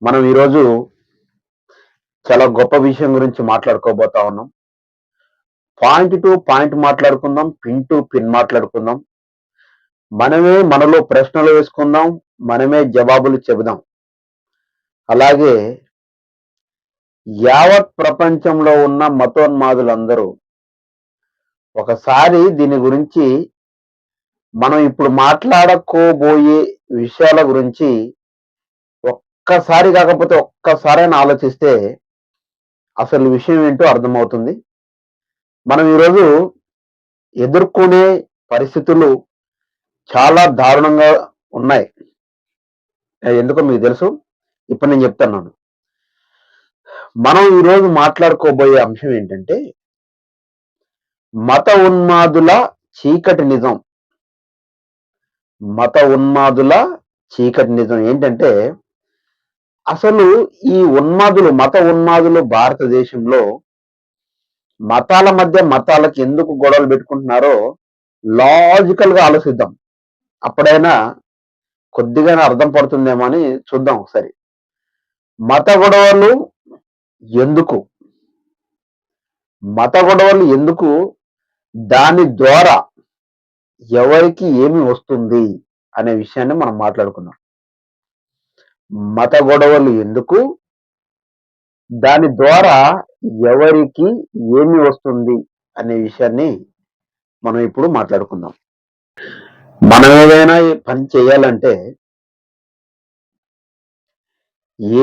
మనం ఈరోజు చాలా గొప్ప విషయం గురించి మాట్లాడుకోబోతా ఉన్నాం. పాయింట్ టు పాయింట్ మాట్లాడుకుందాం. పిన్ టు పిన్ మాట్లాడుకుందాం. మనమే మనలో ప్రశ్నలు వేసుకుందాం. మనమే జవాబులు చెబుదాం. అలాగే యావత్ ప్రపంచంలో ఉన్న మతోన్మాదులందరూ ఒకసారి దీని గురించి మనం ఇప్పుడు మాట్లాడుకోబోయే విషయాల గురించి ఒక్కసారి కాకపోతే ఒక్కసారైనా ఆలోచిస్తే అసలు విషయం ఏంటో అర్థమవుతుంది. మనం ఈరోజు ఎదుర్కొనే పరిస్థితులు చాలా దారుణంగా ఉన్నాయి. ఎందుకో మీకు తెలుసు. ఇప్పుడు నేను చెప్తున్నాను. మనం ఈరోజు మాట్లాడుకోబోయే అంశం ఏంటంటే మత ఉన్మాదుల చీకటి నిజం. మత ఉన్మాదుల చీకటి నిజం ఏంటంటే అసలు ఈ మత ఉన్మాదులు భారతదేశంలో మతాల మధ్య మతాలకు ఎందుకు గొడవలు పెట్టుకుంటున్నారో లాజికల్ గా ఆలోచిద్దాం. అప్పుడైనా కొద్దిగానే అర్థం పడుతుందేమో అని చూద్దాం ఒకసారి. మత గొడవలు ఎందుకు? మత గొడవలు ఎందుకు? దాని ద్వారా ఎవరికి ఏమి వస్తుంది అనే విషయాన్ని మనం మాట్లాడుకుందాం. మత గొడవలు ఎందుకు? దాని ద్వారా ఎవరికి ఏమి వస్తుంది అనే విషయాన్ని మనం ఇప్పుడు మాట్లాడుకుందాం. మనం ఏదైనా పని చేయాలంటే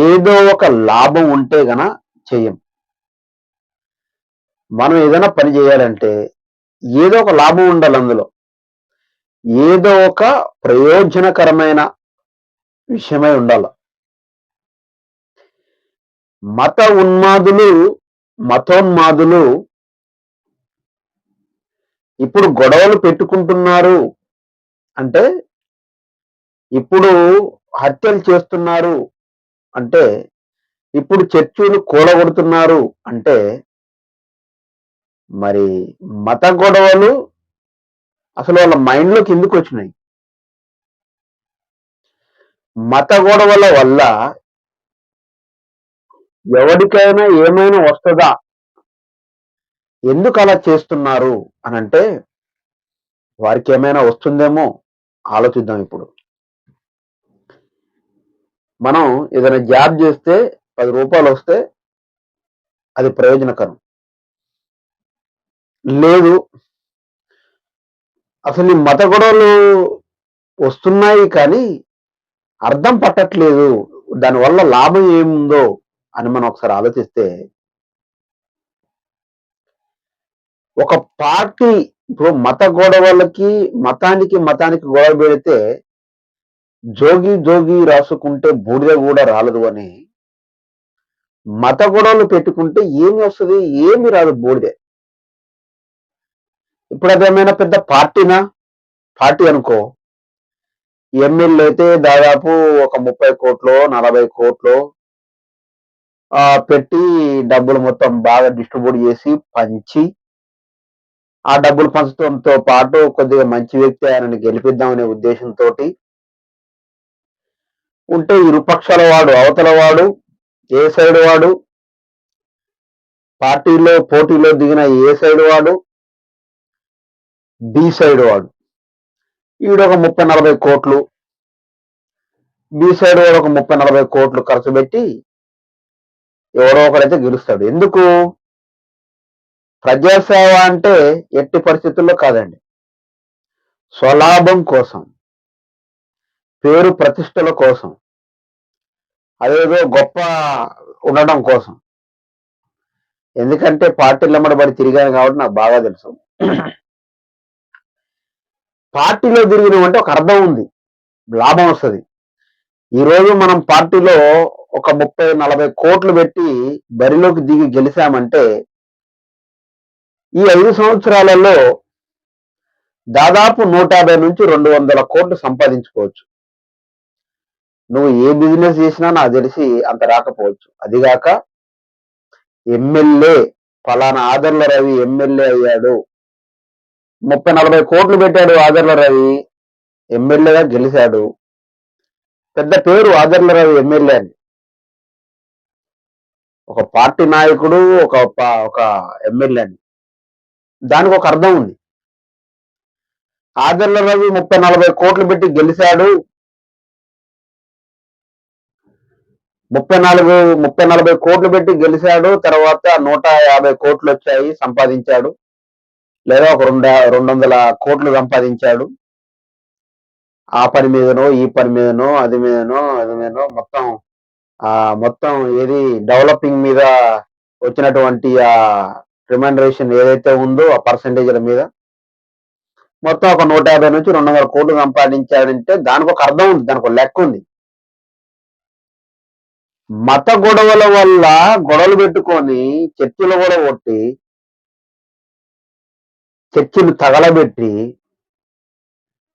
ఏదో ఒక లాభం ఉంటే గన చెయ్యం. మనం ఏదైనా పని చేయాలంటే ఏదో ఒక లాభం ఉండాలి. అందులో ఏదో ఒక ప్రయోజనకరమైన విషయమై ఉండాలి. మతోన్మాదులు ఇప్పుడు గొడవలు పెట్టుకుంటున్నారు అంటే, ఇప్పుడు హత్యలు చేస్తున్నారు అంటే, ఇప్పుడు చర్చిలు కూలగొడుతున్నారు అంటే, మరి మత గొడవలు అసలు వాళ్ళ మైండ్లోకి ఎందుకు వచ్చినాయి? మత గొడవల వల్ల ఎవరికైనా ఏమైనా వస్తుందా? ఎందుకు అలా చేస్తున్నారు అని అంటే, వారికి ఏమైనా వస్తుందేమో ఆలోచిద్దాం. ఇప్పుడు మనం ఏదైనా జాబ్ చేస్తే 10 రూపాయలు వస్తే అది ప్రయోజనకరం. లేదు, అసలు ఈ మత గొడవలు వస్తున్నాయి కానీ అర్థం పట్టట్లేదు, దానివల్ల లాభం ఏముందో అని మనం ఒకసారి ఆలోచిస్తే, ఒక పార్టీ ఇప్పుడు మతానికి గొడవ పెడితే జోగి రాసుకుంటే బూడిద కూడా రాలదు అని, మత గొడవలు పెట్టుకుంటే ఏమి వస్తుంది? ఏమి రాదు, బూడిదే. ఇప్పుడు అదేమైనా పెద్ద పార్టీ అనుకో, ఎమ్మెల్యే అయితే దాదాపు ఒక 30 కోట్లు 40 కోట్లు పెట్టి డబ్బులు మొత్తం బాగా డిస్ట్రిబ్యూట్ చేసి పంచి, ఆ డబ్బులు పంచడంతో పాటు కొద్దిగా మంచి వ్యక్తి ఆయనని గెలిపిద్దామనే ఉద్దేశంతో ఉంటే, ఇరుపక్షాల వాడు, అవతల వాడు, ఏ సైడ్ వాడు, పార్టీలో పోటీలో దిగిన ఏ సైడ్ వాడు, బి సైడ్ వాడు, ఈడొక 30-40 కోట్లు, బి సైడ్ వాడు ఒక 30-40 కోట్లు ఖర్చు పెట్టి ఎవరో ఒకరైతే గెలుస్తాడు. ఎందుకు? ప్రజాసేవ అంటే ఎట్టి పరిస్థితుల్లో కాదండి, స్వలాభం కోసం, పేరు ప్రతిష్టల కోసం, అదేదో గొప్ప ఉండడం కోసం. ఎందుకంటే పార్టీలు అమ్మడబడి తిరిగాను కాబట్టి నాకు బాగా తెలుసు. పార్టీలో తిరిగినామంటే ఒక అర్థం ఉంది, లాభం వస్తుంది. ఈరోజు మనం పార్టీలో ఒక 30-40 కోట్లు పెట్టి బరిలోకి దిగి గెలిచామంటే, ఈ 5 సంవత్సరాలలో దాదాపు 150 నుంచి 200 కోట్లు సంపాదించుకోవచ్చు. నువ్వు ఏ బిజినెస్ చేసినా నాకు తెలిసి అంత రాకపోవచ్చు. అదిగాక ఎమ్మెల్యే, ఫలానా ఆదర్ల రవి ఎమ్మెల్యే అయ్యాడు, 30-40 కోట్లు పెట్టాడు ఆదర్ల రవి, ఎమ్మెల్యేగా గెలిచాడు, పెద్ద పేరు ఆదర్ల రవి ఎమ్మెల్యే అని. ఒక పార్టీ నాయకుడు, ఒక ఎమ్మెల్యే అని. దానికి ఒక అర్థం ఉంది. ఆదిల్ల రవి 30-40 కోట్లు పెట్టి గెలిచాడు. 30-40 కోట్లు పెట్టి గెలిచాడు. తర్వాత 150 కోట్లు వచ్చాయి, సంపాదించాడు. లేదా ఒక 200 కోట్లు సంపాదించాడు. ఆ పని మీదనో, ఈ పని మీదనో, అది మీదనో మొత్తం ఏది డెవలపింగ్ మీద వచ్చినటువంటి ఆ రిమండరేషన్ ఏదైతే ఉందో ఆ పర్సంటేజ్ల మీద మొత్తం ఒక 150 నుంచి 200 కోట్లు సంపాదించాడంటే దానికి ఒక అర్థం ఉంది, దానికి ఒక లెక్క ఉంది. మత గొడవల వల్ల గొడవలు పెట్టుకొని చర్చిలు కూడా కొట్టి, చర్చిలు తగలబెట్టి,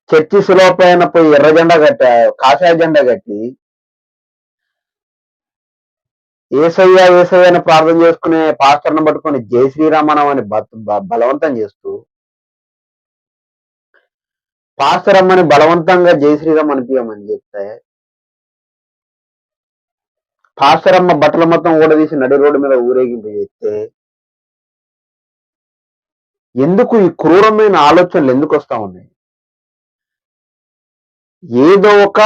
చర్చి శిలువ పైన పోయి ఎర్ర జెండా కాషాయ జెండా కట్టి ఏసయ్య అని ప్రార్థన చేసుకునే పాస్టర్ను పట్టుకొని జై శ్రీరామనం అని బలవంతం చేస్తూ, పాస్టర్ అమ్మని బలవంతంగా జై శ్రీరామ్ అనిపించమని చెప్తే, పాస్టర్ అమ్మ బట్టల మొత్తం ఊడదీసి నడి రోడ్డు మీద ఊరేగింపు చేస్తే, ఎందుకు ఈ క్రూరమైన ఆలోచనలు ఎందుకు వస్తా ఉన్నాయి? ఏదో ఒక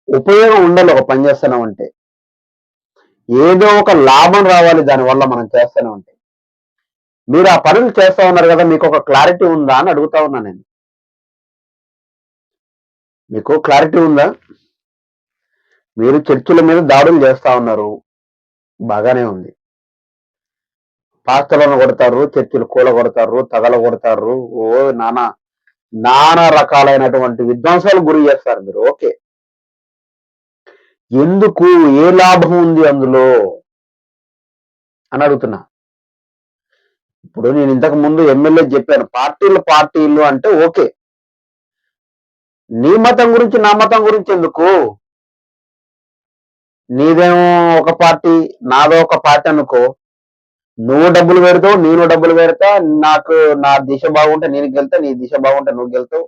ఉపయోగం ఉండాలి ఒక పని చేస్తున్నాం అంటే, ఏదో ఒక లాభం రావాలి దానివల్ల మనం చేస్తూనే ఉంటే. మీరు ఆ పనులు చేస్తా ఉన్నారు కదా, మీకు ఒక క్లారిటీ ఉందా అని అడుగుతా ఉన్నా నేను. మీకు క్లారిటీ ఉందా? మీరు చర్చిల మీద దాడులు చేస్తా ఉన్నారు, బాగానే ఉంది. పాస్తలను కొడతారు, చర్చిలు కూల కొడతారు, తగల కొడతారు, నానా రకాలైనటువంటి విధ్వంసాలు గురి చేస్తారు మీరు. ఓకే, ఎందుకు, ఏ లాభం ఉంది అందులో అని అడుగుతున్నా. ఇప్పుడు నేను ఇంతకు ముందు ఎమ్మెల్యే చెప్పాను, పార్టీలు అంటే ఓకే, నీ మతం గురించి నా మతం గురించి ఎందుకు? నీదేమో ఒక పార్టీ, నాదో ఒక పార్టీ అనుకో. నువ్వు డబ్బులు పెడతావు, నేను డబ్బులు పెడతా. నాకు నా దిశ బాగుంటే నేను గెలుతా, నీ దిశ బాగుంటే నువ్వు గెలుతావు.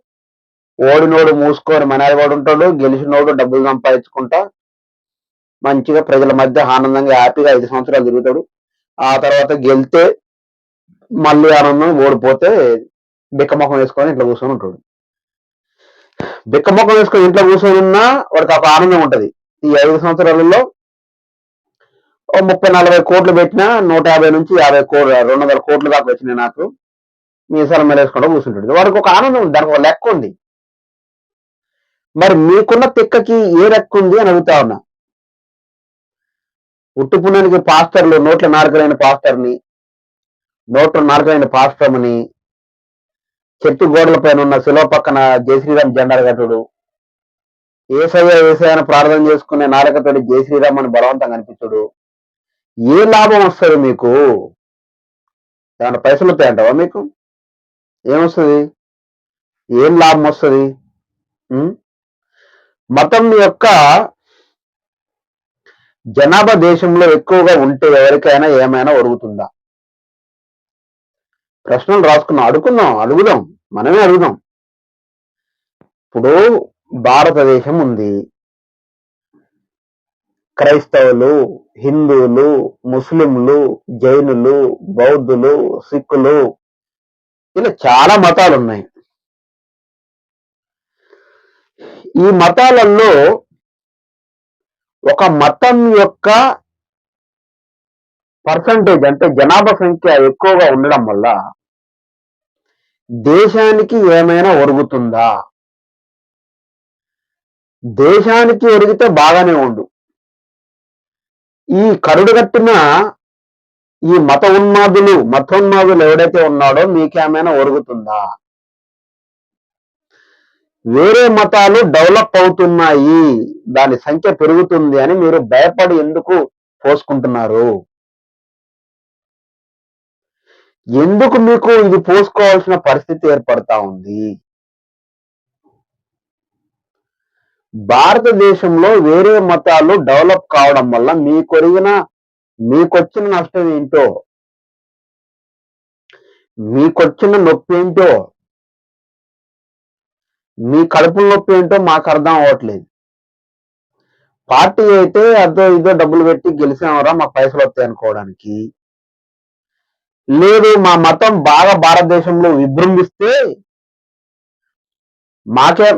ఓడినోడు మూసుకొని మనాలివాడు ఉంటాడు, గెలిచినోడు డబ్బులు సంపాదించుకుంటా మంచిగా ప్రజల మధ్య ఆనందంగా హ్యాపీగా 5 సంవత్సరాలు తిరుగుతాడు. ఆ తర్వాత గెలితే మళ్ళీ ఆనందం, ఓడిపోతే బిక్కమొఖం వేసుకొని ఇంట్లో కూర్చొని ఉంటాడు. బిక్కమొఖం వేసుకొని ఇంట్లో కూర్చొని ఉన్నా వాడికి ఒక ఆనందం ఉంటది. ఈ 5 సంవత్సరాలలో 30-40 కోట్లు పెట్టినా 150 నుంచి 50 కోట్లు 200 కోట్లు దాకా వచ్చినాయి నాకు, మీసాల మీద వేసుకుంటూ కూర్చుంటాడు. వాడికి ఒక ఆనందం ఉంది, దానికి ఒక లెక్క ఉంది. మరి మీకున్న తిక్కకి ఏ లెక్క ఉంది అని అడుగుతా ఉన్నా. ఉట్టుపుణానికి పాస్టర్లు, నోట్ల నారకలైన పాస్టర్ని, నోట్ల నారకలైన పాస్టర్ని, చెట్టు గోడల పైన ఉన్న శిలువ పక్కన జై శ్రీరామ్ జెండా కట్టుడు, ఏసయ్య అని ప్రార్థన చేసుకునే నారకతోటి జై శ్రీరామ్ అని బలవంతంగా అనిపించుడు, ఏ లాభం వస్తుంది మీకు? ఏమైనా పైసలు వస్తాయంటావా మీకు? ఏమొస్తుంది? ఏం లాభం వస్తుంది? మతం యొక్క జనాభా దేశంలో ఎక్కువగా ఉంటే ఎవరికైనా ఏమైనా ఒరుగుతుందా? ప్రశ్నలు రాసుకున్నాం, అడుగుదాం, మనమే అడుగుదాం. ఇప్పుడు భారతదేశం ఉంది, క్రైస్తవులు, హిందువులు, ముస్లింలు, జైనులు, బౌద్ధులు, సిక్కులు, ఇలా చాలా మతాలు ఉన్నాయి. ఈ మతాలలో ఒక మతం యొక్క పర్సంటేజ్ అంటే జనాభా సంఖ్య ఎక్కువగా ఉండడం వల్ల దేశానికి ఏమైనా ఒరుగుతుందా? దేశానికి ఒరిగితే బాగానే ఉండు. ఈ కరుడు కట్టిన ఈ మతోన్మాదులు ఎవడైతే ఉన్నాడో మీకేమైనా ఒరుగుతుందా? వేరే మతాలు డెవలప్ అవుతున్నాయి, దాని సంఖ్య పెరుగుతుంది అని మీరు భయపడి ఎందుకు పోసుకుంటున్నారు? ఎందుకు మీకు ఇది పోసుకోవాల్సిన పరిస్థితి ఏర్పడతా ఉంది? భారతదేశంలో వేరే మతాలు డెవలప్ కావడం వల్ల మీకొచ్చిన నష్టం ఏంటో, మీకొచ్చిన నొప్పి ఏంటో, మీ కడుపుల నొప్పి ఏంటో మాకు అర్థం అవ్వట్లేదు. పార్టీ అయితే అదో ఇదో డబ్బులు పెట్టి గెలిచామరా మాకు పైసలు వస్తాయి అనుకోవడానికి, లేదు మా మతం బాగా భారతదేశంలో విజృంభిస్తే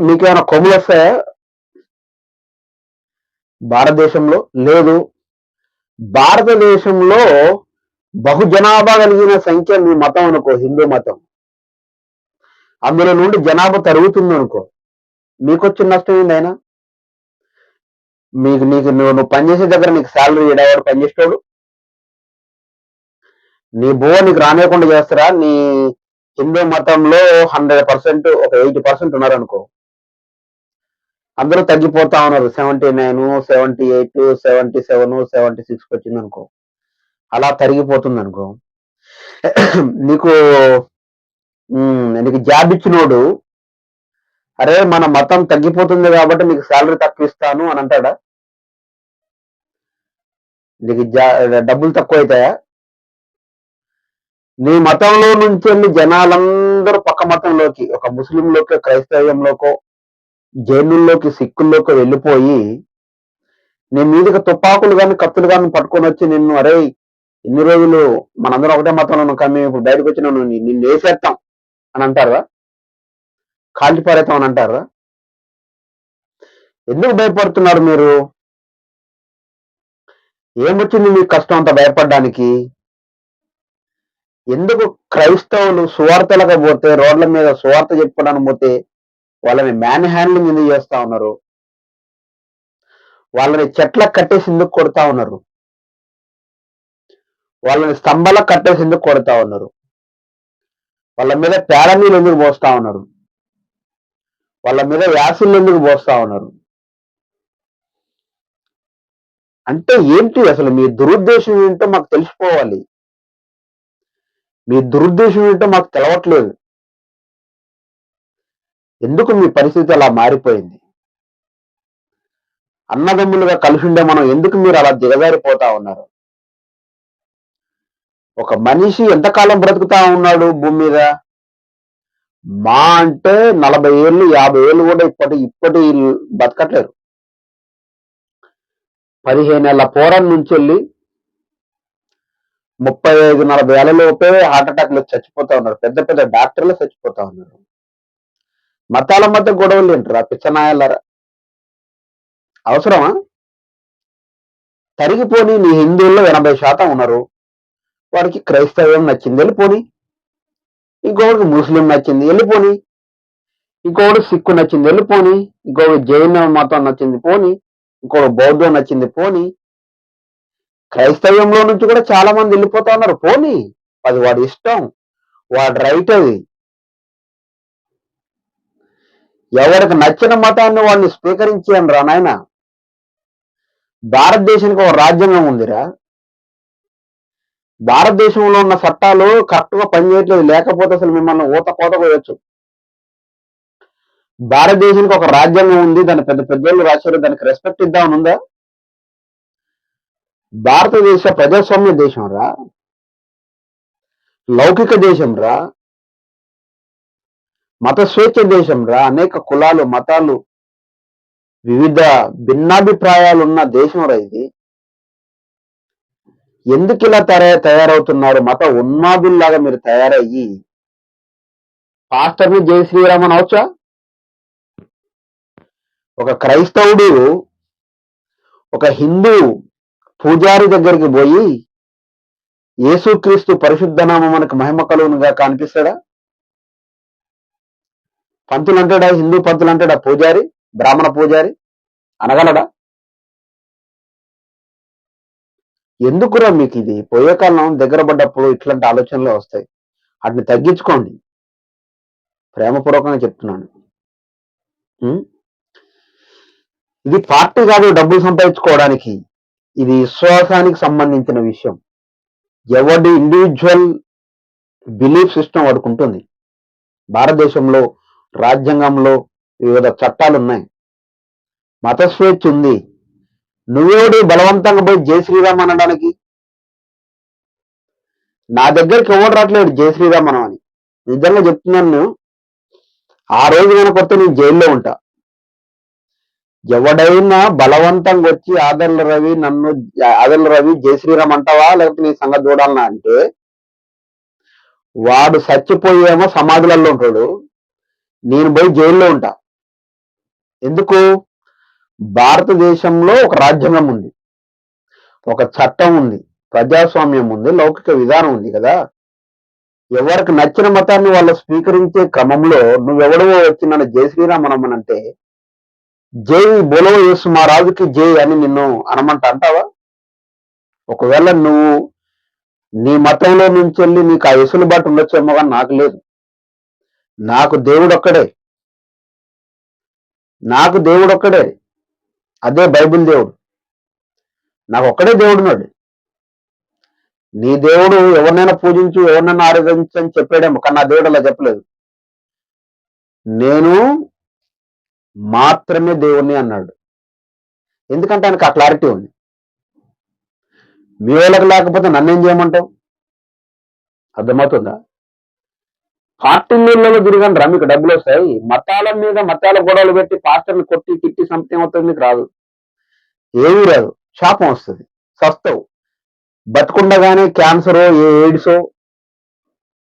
మీకేమైనా కొమ్ములు వస్తాయా భారతదేశంలో? లేదు. భారతదేశంలో బహుజనాభా కలిగిన సంఖ్య మీ మతం అనుకో, హిందూ మతం, అందులో నుండి జనాభా తరుగుతుంది అనుకో, మీకు వచ్చిన నష్టం ఏంది ఆయన? నీకు నువ్వు పనిచేసే దగ్గర నీకు శాలరీ ఇడవాడు పనిచేసేవాడు, నీ నీకు రానియకుండా చేస్తారా? నీ హిందూ మతంలో 100% ఒక 80% ఉన్నారనుకో, అందరూ తగ్గిపోతా ఉన్నారు. 79, 78, 77, 76 వచ్చింది అనుకో, అలా తరిగిపోతుంది అనుకో. నీకు జాబ్ ఇచ్చినోడు, అరే మన మతం తగ్గిపోతుంది కాబట్టి నీకు శాలరీ తక్కువ ఇస్తాను అని అంటాడా? నీకు డబ్బులు తక్కువ అవుతాయా? నీ మతంలో నుంచి వెళ్ళి జనాలందరూ పక్క మతంలోకి, ఒక ముస్లింలోకి, క్రైస్తవ్యంలోకో, జైనుల్లోకి, సిక్కుల్లోకి వెళ్ళిపోయి నీ మీదకి తుపాకులు కానీ కత్తులు కానీ పట్టుకొని వచ్చి నిన్ను, అరే ఇన్ని రోజులు మనందరం ఒకటే మతంలో ఉన్నాం కానీ ఇప్పుడు బయటకు వచ్చిన నిన్ను వేసేస్తాం అని అంటారా? కాల్చి పారేస్తాం అని అంటారా? ఎందుకు భయపడుతున్నారు మీరు? ఏమొచ్చింది మీకు కష్టం అంత భయపడడానికి? ఎందుకు క్రైస్తవులు సువార్తలకు పోతే, రోడ్ల మీద సువార్త చెప్పుకోవడానికి పోతే వాళ్ళని మ్యాన్ హ్యాండ్లింగ్ ఎందుకు చేస్తా ఉన్నారు? వాళ్ళని చెట్లకు కట్టేసి ఎందుకు కొడతా ఉన్నారు? వాళ్ళని స్తంభాలకు కట్టేసి ఎందుకు కొడతా ఉన్నారు? వాళ్ళ మీద పేడ నీళ్ళు ఎందుకు పోస్తా ఉన్నారు? వాళ్ళ మీద యాసిడ్లు ఎందుకు పోస్తా ఉన్నారు? అంటే ఏంటి అసలు మీ దురుద్దేశం ఏంటో మాకు తెలిసిపోవాలి. మీ దురుద్దేశం ఏంటో మాకు తెలవట్లేదు. ఎందుకు మీ పరిస్థితి అలా మారిపోయింది? అన్నదమ్ములుగా కలిసి ఉండే మనం ఎందుకు మీరు అలా దిగజారిపోతా ఉన్నారు? ఒక మనిషి ఎంతకాలం బ్రతుకుతా ఉన్నాడు భూమి మీద? మా అంటే 40 ఏళ్ళు 50 ఏళ్ళు కూడా ఇప్పటి బతకట్లేరు. 15 ఏళ్ల పోరం నుంచి వెళ్ళి 35-40 ఏళ్లలోపే హార్ట్ అటాక్లు చచ్చిపోతా ఉన్నారు. పెద్ద పెద్ద డాక్టర్లు చచ్చిపోతా ఉన్నారు. మతాల మధ్య గొడవలు ఏంటరా పిచ్చనాయాలరా? అవసరమా? తరిగిపోని నీ హిందువుల్లో 80% ఉన్నారు. వాడికి క్రైస్తవ్యం నచ్చింది వెళ్ళిపోని, ఇంకొకటికి ముస్లిం నచ్చింది వెళ్ళిపోని, ఇంకొకటి సిక్కు నచ్చింది వెళ్ళిపోని, ఇంకొకటి జైన మతం నచ్చింది పోని, ఇంకొకటి బౌద్ధం నచ్చింది పోని. క్రైస్తవ్యంలో నుంచి కూడా చాలా మంది వెళ్ళిపోతా ఉన్నారు పోని, అది వాడి ఇష్టం, వాడి రైట్. అది ఎవరికి నచ్చిన మతాన్ని వాడిని స్వీకరించాను రా నాయన. భారతదేశానికి ఒక రాజ్యాంగం ఉందిరా. భారతదేశంలో ఉన్న చట్టాలు కరెక్ట్ గా పనిచేయట్లేదు, లేకపోతే అసలు మిమ్మల్ని కోత కోయొచ్చు. భారతదేశానికి ఒక రాజ్యాంగం ఉంది, దాన్ని పెద్ద పెద్దోళ్ళు రాశారు, దానికి రెస్పెక్ట్ ఇద్దామని ఉందా? భారతదేశ ప్రజాస్వామ్య దేశం రా, లౌకిక దేశం రా, మత స్వేచ్ఛ దేశం రా, అనేక కులాలు మతాలు వివిధ భిన్నాభిప్రాయాలు ఉన్న దేశం రా ఇది. ఎందుకు ఇలా తయారవుతున్నారు? మత ఉన్మాదుల్లాగా మీరు తయారయ్యి పాస్టర్ని జై శ్రీరామ్ అని అవచ్చా? ఒక క్రైస్తవుడు ఒక హిందూ పూజారి దగ్గరికి పోయి యేసుక్రీస్తు పరిశుద్ధ నామం మనకు మహిమ కలుగునుగా కనిపిస్తాడా? పంతులు అంటాడా? హిందూ పంతులు అంటాడా? పూజారి, బ్రాహ్మణ పూజారి అనగలడా? ఎందుకురా మీకు ఇది? పోయే కాలం దగ్గర పడ్డప్పుడు ఇట్లాంటి ఆలోచనలు వస్తాయి. వాటిని తగ్గించుకోండి, ప్రేమపూర్వకంగా చెప్తున్నాను. ఇది పార్టీ కాదు డబ్బులు సంపాదించుకోవడానికి, ఇది విశ్వాసానికి సంబంధించిన విషయం. ఎవరి ఇండివిజువల్ బిలీఫ్ సిస్టమ్ వాడికి ఉంటుంది. భారతదేశంలో రాజ్యాంగంలో వివిధ చట్టాలు ఉన్నాయి, మత స్వేచ్ఛ ఉంది. నువ్వేడు బలవంతంగా పోయి జై శ్రీరామ్ అనడానికి? నా దగ్గరికి ఎవరు రావట్లేదు జై శ్రీరామ్ అని. నిజంగా చెప్తున్నాను, ఆ రోజు కనుక వస్తే నేను జైల్లో ఉంటా. ఎవడైనా బలవంతంగా వచ్చి ఆదర్ల రవి జై శ్రీరామ్ అంటావా లేకపోతే నీ సంగతి చూడాలన్నా అంటే వాడు చచ్చిపోయేమో సమాధులలో ఉంటాడు, నేను పోయి జైల్లో ఉంటా. ఎందుకు? భారతదేశంలో ఒక రాజ్యాంగం ఉంది, ఒక చట్టం ఉంది, ప్రజాస్వామ్యం ఉంది, లౌకిక విధానం ఉంది కదా. ఎవరికి నచ్చిన మతాన్ని వాళ్ళు స్వీకరించే క్రమంలో నువ్వెవడవో వచ్చి నన్ను జై శ్రీరామ్ అనమనంటే జై బోలో యేసు మా రాజుకి జై అని నిన్ను అంటావా? ఒకవేళ నువ్వు నీ మతంలో నుంచి వెళ్ళి నీకు ఆ వెసులుబాటు ఉండొచ్చేమో కానీ నాకు లేదు. నాకు దేవుడు ఒక్కడే, అదే బైబిల్ దేవుడు. నాకు ఒక్కడే దేవుడు ఉన్నాడు. నీ దేవుడు ఎవరినైనా పూజించు, ఎవరినైనా ఆరాధించు అని చెప్పాడేమో, కానీ నా దేవుడు అలా చెప్పలేదు. నేను మాత్రమే దేవుణ్ణి అన్నాడు. ఎందుకంటే ఆయనకు ఆ క్లారిటీ ఉంది. మీ వాళ్ళకి లేకపోతే నన్నేం చేయమంటావు? అర్థమవుతుందా? పార్టీలలో తిరగండి రా, మీకు డబ్బులు వస్తాయి. మతాల గొడవలు పెట్టి పాస్టర్ని కొట్టి తిట్టి సంథింగ్ అవుతుంది, మీకు రాదు, ఏమీ రాదు. శాపం వస్తుంది, సస్తావు. బతుకుండగానే క్యాన్సరో ఎయిడ్సో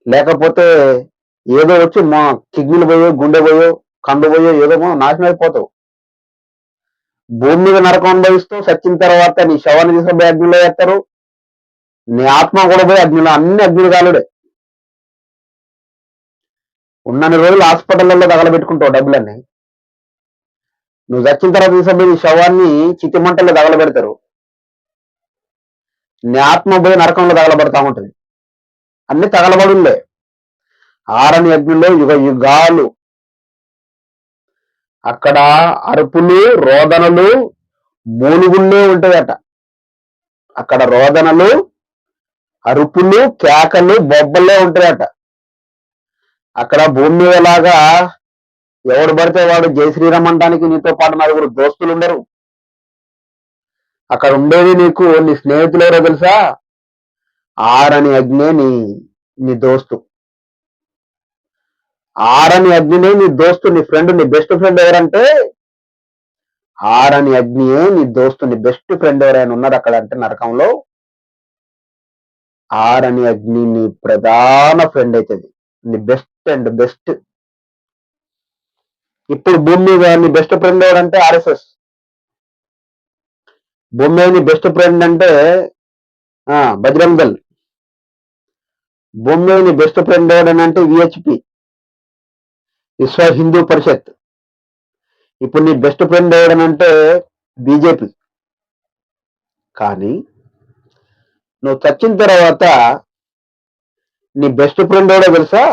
లేకపోతే ఏదో వచ్చి మా కిడ్నీలు పోయో గుండె పోయో కండు పోయో ఏదో నాశనం అయిపోతావు. భూమి మీద నరకం అనుభవిస్తావు. చచ్చిన తర్వాత నీ శవాన్ని తీసుకుపోయి అగ్నిలో వేస్తారు, నీ ఆత్మ కూడా పోయి అగ్నిలో, అన్ని అగ్ని కాలుడే. ఉన్నన్ని రోజులు హాస్పిటల్లో తగలబెట్టుకుంటావు డబ్బులన్నీ. నువ్వు చచ్చిన తర్వాత తీసుకుపోయి నీ శవాన్ని చితిమంటల్లో తగలబెడతారు, నీ ఆత్మ పోయి నరకంలో తగలబడతా ఉంటుంది. అన్ని తగలబడులే. ఆరని అగ్నిలో యుగ యుగాలు అక్కడ అరుపులు, రోదనలు, మూలుగుళ్ళే ఉంటాయట. అక్కడ రోదనలు, అరుపులు, కేకలు, బొబ్బలే ఉంటాయట. అక్కడ భూమి మీద లాగా ఎవడు పడితే వాడు జై శ్రీరామ్ అనడానికి నీతో పాటు నలుగురు దోస్తులు ఉండరు. అక్కడ ఉండేది నీకు నీ స్నేహితులు ఎవరో తెలుసా? ఆరని అగ్నే నీ దోస్తు. ఆరని అగ్నినే నీ దోస్తు, నీ ఫ్రెండ్, నీ బెస్ట్ ఫ్రెండ్ ఎవరంటే ఆరని అగ్నియే నీ దోస్తు. నీ బెస్ట్ ఫ్రెండ్ ఎవరైనా ఉన్నారు అక్కడ అంటే నరకంలో, ఆరని అగ్ని నీ ప్రధాన ఫ్రెండ్ అవుతుంది, నీ బెస్ట్ అండ్ బెస్ట్. ఇప్పుడు భూమి మీద నీ బెస్ట్ ఫ్రెండ్ ఎవరంటే ఆర్ఎస్ఎస్. భూమి మీద నీ బెస్ట్ ఫ్రెండ్ అంటే బజరంగ్ దళ్. భూమి మీద నీ బెస్ట్ ఫ్రెండ్ ఎవడనంటే విహెచ్పి, విశ్వ హిందూ పరిషత్. ఇప్పుడు నీ బెస్ట్ ఫ్రెండ్ ఎవడనంటే బీజేపీ. కానీ నువ్వు చచ్చిన తర్వాత నీ బెస్ట్ ఫ్రెండ్ ఎవడో తెలుసా?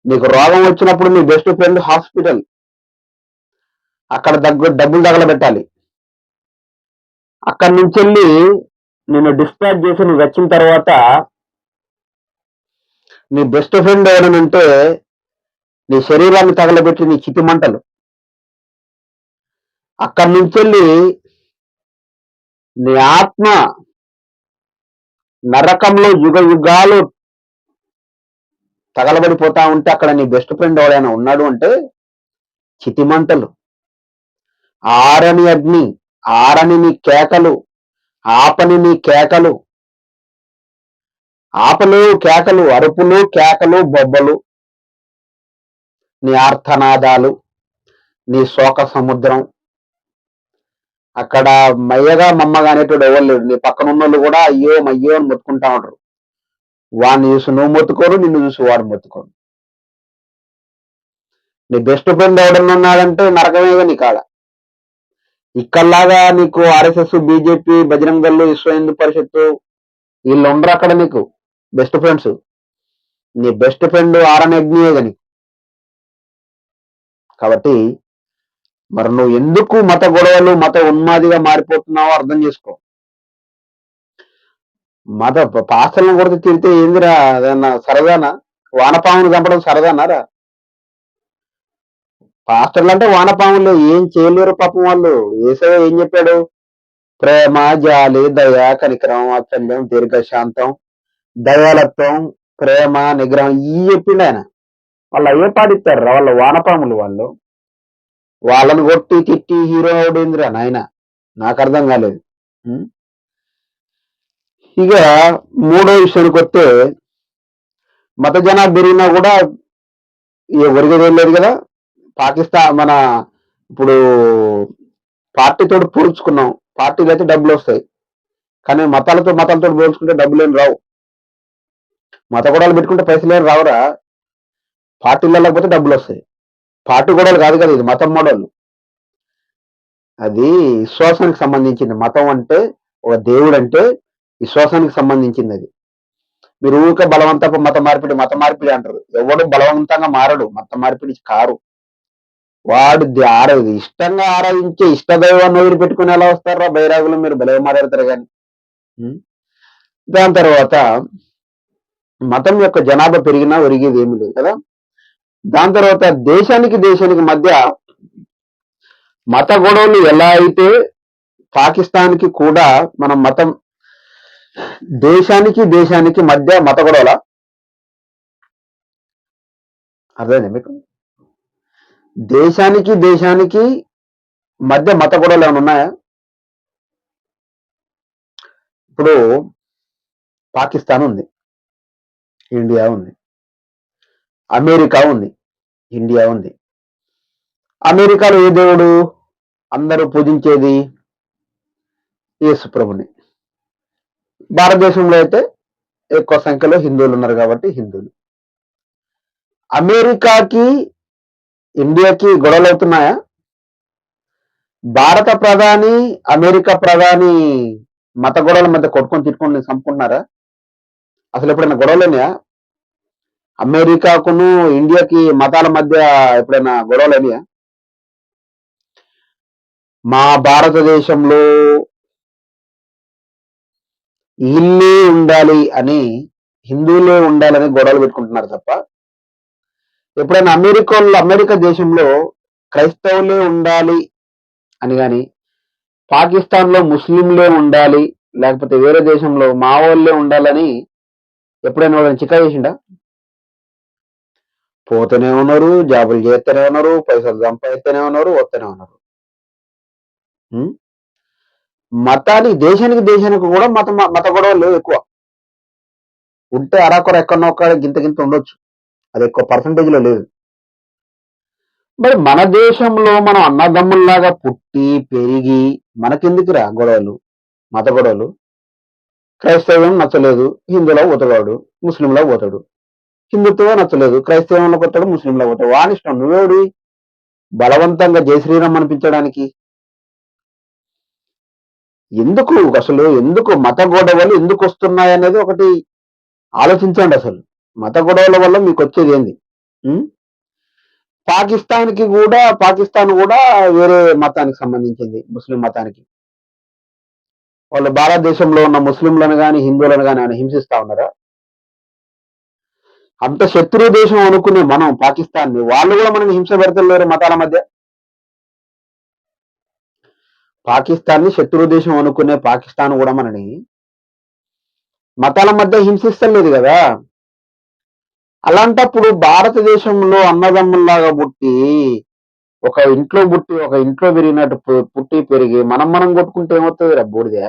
నీకు రోగం వచ్చినప్పుడు నీ బెస్ట్ ఫ్రెండ్ హాస్పిటల్, అక్కడ డబ్బులు తగలబెట్టాలి. అక్కడి నుంచి వెళ్ళి నిన్ను డిశ్చార్జ్ చేసి నువ్వు వచ్చిన తర్వాత నీ బెస్ట్ ఫ్రెండ్ ఎవడనంటే నీ శరీరాన్ని తగలబెట్టి నీ చితి మంటలు. అక్కడి నుంచి వెళ్ళి నీ ఆత్మ నరకంలో యుగ యుగాలు తగలబడిపోతా ఉంటే అక్కడ నీ బెస్ట్ ఫ్రెండ్ ఎవడైనా ఉన్నాడు అంటే చితిమంటలు, ఆరని అగ్ని, ఆరని నీ కేకలు, ఆపని నీ కేకలు, ఆపలు కేకలు, అరుపులు కేకలు, బొబ్బలు, నీ ఆర్తనాదాలు, నీ శోక సముద్రం. అక్కడ మయ్యగా మమ్మగా అనేటోడు ఎవరు లేడు. నీ పక్కన ఉన్నోళ్ళు కూడా అయ్యో మయ్యో అని మొత్తుకుంటా ఉంటారు. వాడిని చూసి నువ్వు మొత్తుకోరు, నిన్ను చూసి వాడు మొత్తుకోరు. నీ బెస్ట్ ఫ్రెండ్ ఎవడన్నా ఉన్నాడంటే నరకమేగా నీ కాడ. ఇక్కడలాగా నీకు ఆర్ఎస్ఎస్, బీజేపీ, బజరంగ్ దళ్, విశ్వ హిందూ పరిషత్తు వీళ్ళు ఉండరు అక్కడ నీకు బెస్ట్ ఫ్రెండ్స్. నీ బెస్ట్ ఫ్రెండ్ ఆరని అగ్నియే గని. కాబట్టి మరి నువ్వు ఎందుకు మత గొడవలు, మత ఉన్మాదిగా మారిపోతున్నావో అర్థం చేసుకో. మత పాస్టర్లను కొడితే తిరిగితే ఏందిరా, అదన్నా సరదానా? వానపామును చంపడం సరదానారా? పాస్టర్లు అంటే వానపాములు, ఏం చేయలేరు పాపం వాళ్ళు. యేసయ్య ఏం చెప్పాడు? ప్రేమ, జాలి, దయ, కనికరం, వాత్సల్యం, దీర్ఘశాంతం, దయాలత్వం, ప్రేమ, నిగ్రహం, ఇవి చెప్పిండు ఆయన. వాళ్ళు అయ్యే పాటిస్తారు వాళ్ళ వానపాములు వాళ్ళు. వాళ్ళని కొట్టి తిట్టి హీరో అవడేంద్రా నాయన, నాకు అర్థం కాలేదు. ఉం? ఇక మూడో విషయానికి వస్తే, మత జనాభా పెరిగినా కూడా ఒరిగేదేం లేదు కదా. పాకిస్తాన్ మన ఇప్పుడు పార్టీతో పోల్చుకున్నాం, పార్టీలు అయితే డబ్బులు వస్తాయి, కానీ మతాలతో పోల్చుకుంటే డబ్బులు ఏం రావు. మత గొడవలు పెట్టుకుంటే పైసలు ఏం రావురా, పార్టీలు లేకపోతే డబ్బులు వస్తాయి. పార్టీ గొడవలు కాదు కదా, ఇది మతం మోడల్. అది విశ్వాసానికి సంబంధించింది. మతం అంటే, ఒక దేవుడు అంటే విశ్వాసానికి సంబంధించింది. అది మీరు ఊరికే బలవంతపు మత మార్పిడి అంటారు. ఎవడు బలవంతంగా మారడు, మత మార్పిడి కారు. వాడు ఇష్టంగా ఆరాధించే ఇష్టదైవాన్ని వదిలిపెట్టుకుని ఎలా వస్తారా బైరాగులు, మీరు బలవ మాట్లాడతారు కానీ. దాని తర్వాత మతం యొక్క జనాభా పెరిగినా ఒరిగేది ఏమి లేదు కదా. దాని తర్వాత దేశానికి మధ్య మత గొడవలు ఎలా అయితే పాకిస్తాన్కి కూడా మనం మతం, దేశానికి మధ్య మత గొడవల అర్థమైంది మీకు? దేశానికి మధ్య మత గొడవలు ఏమైనా ఉన్నాయా? ఇప్పుడు పాకిస్తాన్ ఉంది, ఇండియా ఉంది, అమెరికా ఉంది, ఇండియా ఉంది. అమెరికాలో ఏ దేవుడు అందరూ పూజించేది? యేసు ప్రభుని. భారతదేశంలో అయితే ఎక్కువ సంఖ్యలో హిందువులు ఉన్నారు కాబట్టి హిందువులు. అమెరికాకి ఇండియాకి గొడవలు అవుతున్నాయా? భారత ప్రధాని అమెరికా ప్రధాని మత గొడవల మధ్య కొట్టుకొని తిట్టుకొని చంపుకుంటున్నారా? అసలు ఎప్పుడైనా గొడవలేనాయా? అమెరికాకును ఇండియాకి మతాల మధ్య ఎప్పుడైనా గొడవలేనాయా? మా భారతదేశంలో వీళ్ళే ఉండాలి అని, హిందువులే ఉండాలని గొడవలు పెట్టుకుంటున్నారు తప్ప, ఎప్పుడైనా అమెరికా దేశంలో క్రైస్తవులే ఉండాలి అని కానీ, పాకిస్తాన్లో ముస్లింలే ఉండాలి, లేకపోతే వేరే దేశంలో మా వాళ్ళే ఉండాలని ఎప్పుడైనా వాళ్ళని చికా చేసిండా? పోతూనే ఉన్నారు, జాబులు చేస్తూనే ఉన్నారు, పైసలు సంపాదిస్తూనే ఉన్నారు, వస్తూనే ఉన్నారు. దేశానికి కూడా మత గొడవలు ఎక్కువ ఉంటే అరాకొర ఎక్కడొక్కడ గింత ఉండొచ్చు, అది ఎక్కువ పర్సంటేజ్ లో లేదు. మరి మన దేశంలో మనం అన్నదమ్ముల్లాగా పుట్టి పెరిగి మనకెందుకురా గొడవలు, మత గొడవలు? క్రైస్తవం నచ్చలేదు, హిందువులో పోతాడు, ముస్లింలో పోతాడు. హిందుత్వం నచ్చలేదు, క్రైస్తవంలో పోతాడు, ముస్లింలో పోతాడు. వానిష్టం. నువ్వేడు బలవంతంగా జై శ్రీరామ్ అనిపించడానికి? ఎందుకు మత గొడవలు ఎందుకు వస్తున్నాయి అనేది ఒకటి ఆలోచించండి. అసలు మత గొడవల వల్ల మీకు వచ్చేది ఏంది? పాకిస్తాన్ కూడా వేరే మతానికి సంబంధించింది, ముస్లిం మతానికి. వాళ్ళు భారతదేశంలో ఉన్న ముస్లింలను కానీ హిందువులను కానీ ఆయన హింసిస్తా ఉన్నారా? అంత శత్రు దేశం అనుకునే మనం పాకిస్తాన్ని, వాళ్ళు కూడా మనని హింస పెడతలేరు మతాల మధ్య. పాకిస్తాన్ని శత్రు దేశం అనుకునే పాకిస్తాన్ కూడా మనని మతాల మధ్య హింసిస్తలేదు కదా. అలాంటప్పుడు భారతదేశంలో అన్నదమ్ముల్లాగా ఒక ఇంట్లో పెరిగినట్టు పుట్టి పెరిగి మనం కొట్టుకుంటే ఏమవుతుంది రా బూడిదే.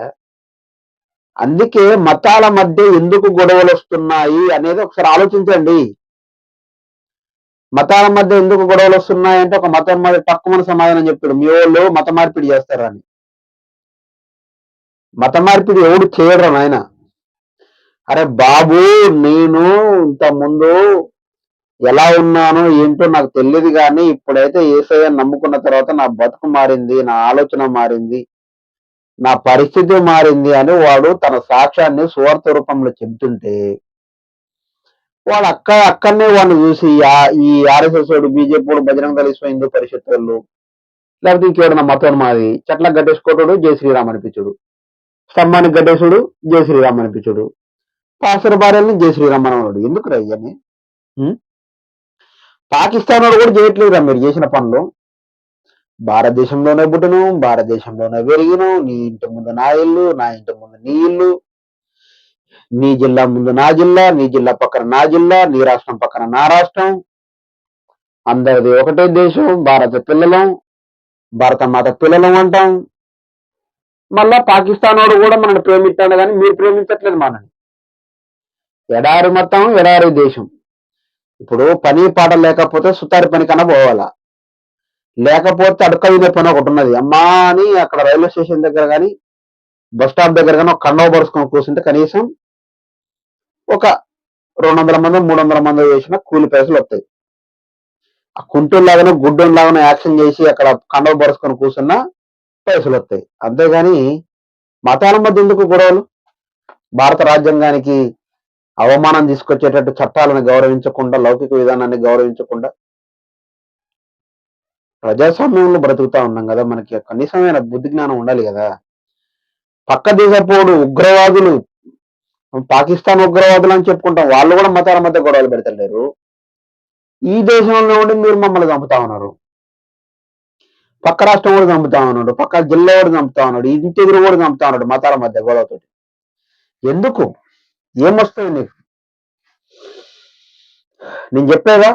అందుకే మతాల మధ్య ఎందుకు గొడవలు వస్తున్నాయి అనేది ఒకసారి ఆలోచించండి. మతాల మధ్య ఎందుకు గొడవలు వస్తున్నాయంటే, ఒక మతం మీద తక్కువ సమాధానం చెప్తాడు, మీ వాళ్ళు మత మార్పిడి చేస్తారని. మత మార్పిడి ఎవడు చేయడరా నాయన? అరే బాబు, నేను ఇంత ముందు ఎలా ఉన్నానో ఏంటో నాకు తెలియదు, కానీ ఇప్పుడైతే యేసయ్య నమ్ముకున్న తర్వాత నా బతుకు మారింది, నా ఆలోచన మారింది, నా పరిస్థితి మారింది అని వాడు తన సాక్ష్యాన్ని సువార్త రూపంలో చెబుతుంటే, వాడు అక్కడనే వాడిని చూసి ఈ ఆర్ఎస్ఎస్ వాడు, బీజేపీ వాడు, బజరంగ దళ, విశ్వ హిందూ పరిషత్ వాళ్ళు, లేకపోతే ఇంకేడన్నా మతం మాది చెట్లకు గడ్డేసుకోవటాడు, జై శ్రీరామ్ అనిపించుడు, స్తంభానికి గడ్డేసుడు, జై శ్రీరామ్ అనిపించుడు, పాసర భార్యల్ని జై శ్రీరామ్ అనవాడు. ఎందుకు రా ఇవన్నీ? పాకిస్తాన్ వాడు కూడా చేయట్లేదురా మీరు చేసిన పనులు. భారతదేశంలోనే పుట్టను, భారతదేశంలోనే పెరిగిను, నీ ఇంటి ముందు నా ఇల్లు, నా ఇంటి ముందు నీ ఇల్లు, నీ జిల్లా ముందు నా జిల్లా, నీ జిల్లా పక్కన నా జిల్లా, నీ రాష్ట్రం పక్కన నా రాష్ట్రం, అందరిది ఒకటే దేశం, భారత పిల్లలం. భారత మాత పిల్లలు అంటాం. మళ్ళా పాకిస్తాన్ వాడు కూడా మనల్ని ప్రేమిస్తాడు, కానీ మీరు ప్రేమించట్లేదు మనల్ని. ఎడారి మొత్తం ఎడారి దేశం. ఇప్పుడు పని పాట లేకపోతే సుతారి పని కన్నా పోవాలా, లేకపోతే అడక వినే పని ఒకటి ఉన్నది అమ్మా అని అక్కడ రైల్వే స్టేషన్ దగ్గర కానీ బస్ స్టాప్ దగ్గర కానీ ఒక కండవ పరుచుకొని కూర్చుంటే కనీసం ఒక 200 మంది 300 మంది చేసిన కూలి పైసలు వస్తాయి. ఆ కుంటుల్లాగానో గుడ్డులాగానో యాక్షన్ చేసి అక్కడ కండవ పరుచుకొని కూర్చున్నా పైసలు వస్తాయి. అంతేగాని మతాల మధ్య ఎందుకు గొడవలు? భారత రాజ్యాంగానికి అవమానం తీసుకొచ్చేటట్టు చట్టాలను గౌరవించకుండా, లౌకిక విధానాన్ని గౌరవించకుండా ప్రజాస్వామ్యంలో బ్రతుకుతా ఉన్నాం కదా, మనకి కనీసమైన బుద్ధి జ్ఞానం ఉండాలి కదా. పక్క దేశపోడు ఉగ్రవాదులు, పాకిస్తాన్ ఉగ్రవాదులు అని చెప్పుకుంటాం, వాళ్ళు కూడా మతాల మధ్య గొడవలు పెడతలేరు. ఈ దేశంలో ఉండి మీరు మమ్మల్ని చంపుతా ఉన్నారు. పక్క రాష్ట్రం కూడా చంపుతా ఉన్నాడు, పక్క జిల్లా కూడా చంపుతా ఉన్నాడు, ఇంటి ఎదురు కూడా చంపుతా ఉన్నాడు మతాల మధ్య గొడవతో. ఎందుకు? ఏమొస్తుంది నీకు? నేను చెప్పేదా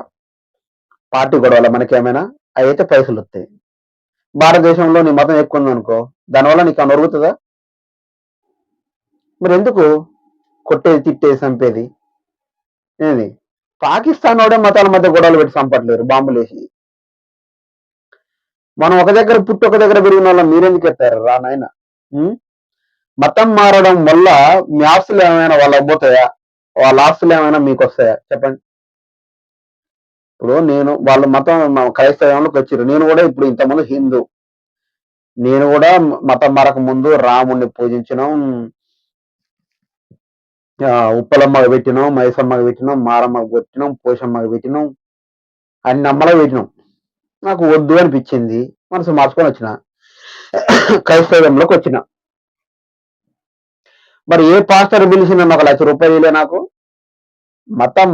పార్టీ గొడవల మనకేమైనా అయితే పైసలు వస్తాయి. భారతదేశంలో నీ మతం ఎక్కువ ఉందనుకో, దానివల్ల నీకు అని ఒరుగుతుందా? మరి ఎందుకు కొట్టేది, తిట్టేది, చంపేది? ఏది పాకిస్తాన్ వాడే మతాల మధ్య గొడవలు పెట్టి చంపట్లేరు బాంబులు వేసి. మనం ఒక దగ్గర పుట్టి ఒక దగ్గర పెరిగిన వాళ్ళం మీరెందుకు చెప్పారు రా నాయన? మతం మారడం వల్ల మీ ఆస్తులు ఏమైనా వాళ్ళకి పోతాయా? వాళ్ళ ఆస్తులు ఏమైనా మీకు వస్తాయా? చెప్పండి. ఇప్పుడు నేను వాళ్ళ మతం క్రైస్తవంలోకి వచ్చారు, నేను కూడా ఇప్పుడు ఇంతకుముందు హిందూ, నేను కూడా మతం మారక ముందు రాముడిని పూజించడం, ఉప్పలమ్మకి పెట్టినాం, మైసమ్మకి పెట్టినాం, మారమ్మకి పెట్టినాం, పోషమ్మకి పెట్టినాం, అన్ని అమ్మలకు పెట్టినాం. నాకు వద్దు అనిపించింది, మనసు మార్చుకొని వచ్చిన క్రైస్తవంలోకి వచ్చిన. మరి ఏ పాస్టర్ పిలిచిన ఒక ₹1,00,000 నాకు? మతం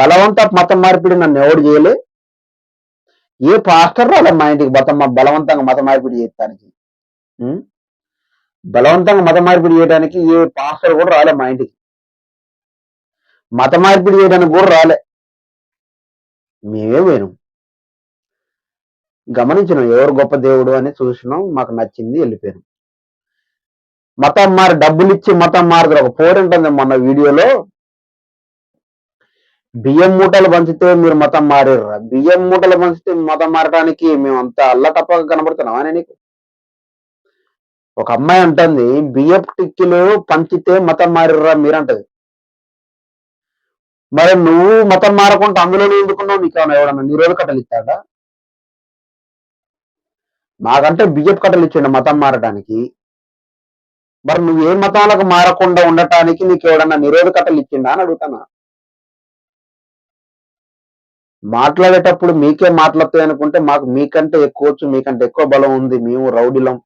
బలవంత మతం మార్పిడి నన్ను ఎవడు చేయలే. ఏ పాస్టర్ రాలే మా ఇంటికి బలవంతంగా మత మార్పిడి చేయడానికి. బలవంతంగా మత మార్పిడి చేయడానికి ఏ పాస్టర్ కూడా రాలే మా ఇంటికి. మత మార్పిడి చేయడానికి కూడా రాలే. మేమే పోయినాం, గమనించినాం ఎవరు గొప్ప దేవుడు అని చూసినాం, మాకు నచ్చింది, వెళ్ళిపోయాం. మతం మారి డబ్బులు ఇచ్చి మతం మారుతారు. ఒక పోరు ఉంటుంది మొన్న వీడియోలో, బియ్యం మూటలు పంచితే మీరు మతం మారేర్రా? బియ్యం మూటలు పంచితే మతం మారడానికి మేము అంత అల్లటప్పగా కనబడుతున్నాం అని నీకు? ఒక అమ్మాయి అంటుంది బియ్యపు టిక్కీలు పంచితే మతం మారిర్రా మీరంటది. మరి నువ్వు మతం మారకుండా అందులో ఎందుకున్నావు? నీకు ఎవడన్నా నిరోధ కట్టలు ఇస్తాడా? మాకంటే బియ్యపు కట్టలు ఇచ్చిండు మతం మారడానికి. మరి నువ్వు ఏ మతాలకు మారకుండా ఉండటానికి నీకు ఎవడన్నా నిరోధ కట్టలు ఇచ్చిండా అని అడుగుతానా? మాట్లాడేటప్పుడు మీకే మాట్లాడతాయి అనుకుంటే మాకు మీకంటే ఎక్కువ వచ్చు, మీకంటే ఎక్కువ బలం ఉంది. మేము రౌడీలం.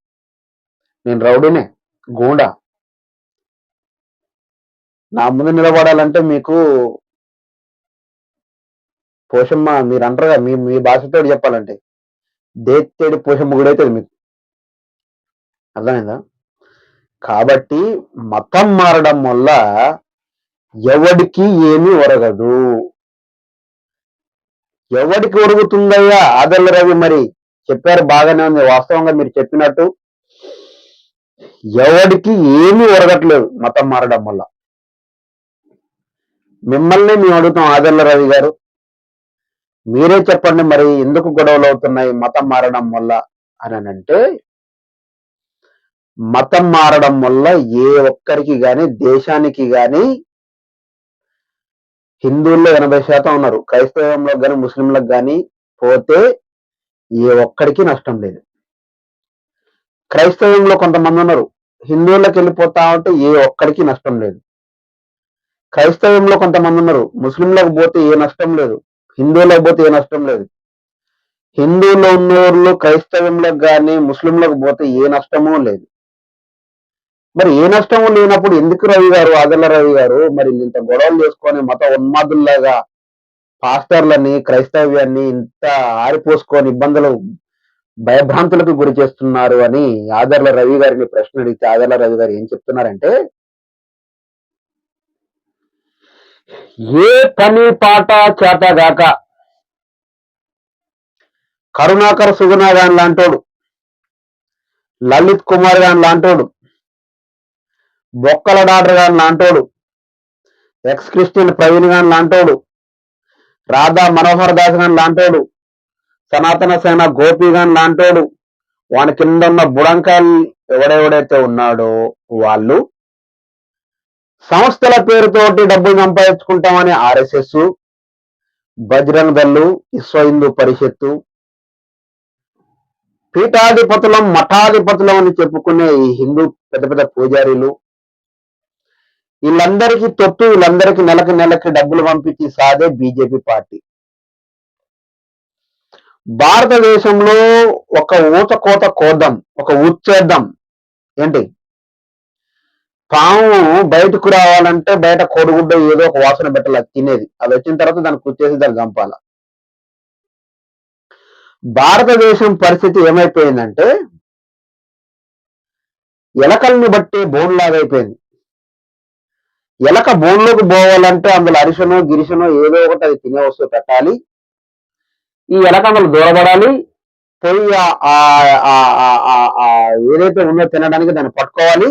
నేను రౌడీనే, గూండా. నా ముందు నిలబడాలంటే మీకు పోషమ్మ మీరు అంటారుగా, మీ భాషతో చెప్పాలంటే దేత్తేడు పోషమ్మ కూడా అవుతుంది మీకు. అర్థమైందా? కాబట్టి మతం మారడం వల్ల ఎవడికి ఏమీ ఒరగదు. ఎవడికి ఒరుగుతుందయ్యా? ఆదర్ల రవి మరి చెప్పారు, బాగానే ఉంది. వాస్తవంగా మీరు చెప్పినట్టు ఎవడికి ఏమీ ఒరగట్లేదు మతం మారడం వల్ల. మిమ్మల్ని మేము అడుగుతాం, ఆదర్ల రవి గారు మీరే చెప్పండి, మరి ఎందుకు గొడవలు అవుతున్నాయి మతం మారడం వల్ల అని అంటే, మతం మారడం వల్ల ఏ ఒక్కరికి గాని, దేశానికి గాని, హిందువుల్లో 80% ఉన్నారు, క్రైస్తవంలో కానీ ముస్లింలకు కానీ పోతే ఏ ఒక్కడికి నష్టం లేదు. క్రైస్తవంలో కొంతమంది ఉన్నారు, హిందువులకు వెళ్ళిపోతా ఉంటే ఏ ఒక్కడికి నష్టం లేదు. క్రైస్తవంలో కొంతమంది ఉన్నారు, ముస్లింలకు పోతే ఏ నష్టం లేదు, హిందువులకు పోతే ఏ నష్టం లేదు. హిందువులో ఉన్నోళ్ళు క్రైస్తవంలకు కానీ ముస్లింలకు పోతే ఏ నష్టమూ లేదు. మరి ఏ నష్టము లేనప్పుడు ఎందుకు రవి గారు, ఆదర్ల రవి గారు మరి ఇంత గొడవలు చేసుకొని మత ఉన్మాదుల్లాగా పాస్టర్లని, క్రైస్తవ్యాన్ని ఇంత ఆరిపోసుకొని ఇబ్బందులు, భయభ్రాంతులకు గురి చేస్తున్నారు అని ఆదర్ల రవి గారిని ప్రశ్న అడిగితే ఆదర్ల రవి గారు ఏం చెప్తున్నారంటే, ఏ పని పాట చేతగాక కరుణాకర్ సుగుణ గాని లాంటోడు, లలిత్ కుమార్ గాని లాంటోడు, బొక్కల డాక్టర్ గాని లాంటోడు, ఎక్స్ క్రిస్టియన్ ప్రవీణ్ గాని లాంటోడు, రాధా మనోహర్ దాస్ గాని లాంటోడు, సనాతన సేన గోపి గాని లాంటోడు, వాని కింద ఉన్న బుడంకాయలు ఎవడెవడైతే ఉన్నాడో వాళ్ళు సంస్థల పేరుతోటి డబ్బులు సంపాదించుకుంటామని ఆర్ఎస్ఎస్, బజరంగ్ దళ్ళు, విశ్వ హిందూ పరిషత్తు, పీఠాధిపతులం మఠాధిపతులం అని చెప్పుకునే ఈ హిందూ పెద్ద పెద్ద పూజారీలు, వీళ్ళందరికీ తొత్తు, వీళ్ళందరికీ నెలకి డబ్బులు పంపించి సాదే బీజేపీ పార్టీ. భారతదేశంలో ఒక ఊచకోత కోద్దాం, ఒక ఉచ్చేద్దాం. ఏంటి, పాము బయటకు రావాలంటే బయట కోడిగుడ్డ ఏదో ఒక వాసన పెట్టాలి తినేది. అది వచ్చిన తర్వాత దాన్ని కుచ్చేసి దాన్ని చంపాల. భారతదేశం పరిస్థితి ఏమైపోయిందంటే ఎలకల్ని బట్టి బోన్ లాగైపోయింది. ఎలక బోన్లోకి పోవాలంటే అందులో అరిసనో గిరిసనో ఏదో ఒకటి అది తినే వస్తువు పెట్టాలి. ఈ ఎలక అందులో దూరపడాలి, పోయి ఏదైతే ఉందో తినడానికి దాన్ని పట్టుకోవాలి,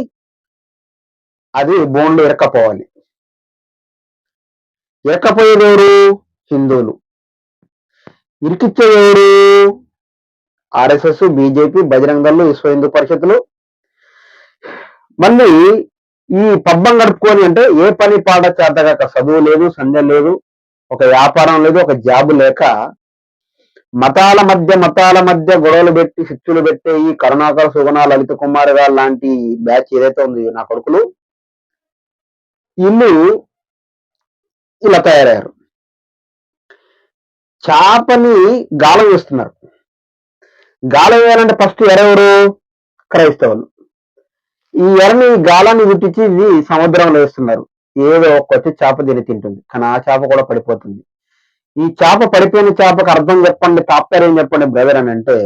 అది బోన్లో ఇరక్కపోవాలి. ఇరక్కపోయేదెవరు? హిందువులు. ఇరికిచ్చేదెవరు? ఆర్ఎస్ఎస్, బీజేపీ, బజరంగ్ దళ్ళు, విశ్వ హిందూ పరిషత్తులు. మళ్ళీ ఈ పబ్బం గడుపుకొని అంటే ఏ పని పాట చేతగాక, చదువు లేదు, సంధ్య లేదు, ఒక వ్యాపారం లేదు, ఒక జాబు లేక మతాల మధ్య గొడవలు పెట్టి శిక్షలు పెట్టే ఈ కరుణాకర్ సుగుణ, లలిత కుమార్ గారు లాంటి బ్యాచ్ ఏదైతే ఉంది, నా కొడుకులు, వీళ్ళు ఇలా తయారయ్యారు. చేపని గాలం వేస్తున్నారు. గాలం వేయాలంటే ఫస్ట్ ఎరెవరు? క్రైస్తవులు. ఈ ఎరని గాలాన్ని విట్టించి ఇది సముద్రంలో వేస్తున్నారు. ఏదో ఒక్కొచ్చి చేప తింటుంది, కానీ ఆ చేప కూడా పడిపోతుంది. ఈ చేప పడిపోయిన చేపకు అర్థం చెప్పండి, తాత్పర్యం చెప్పండి బ్రదర్ అని అంటే,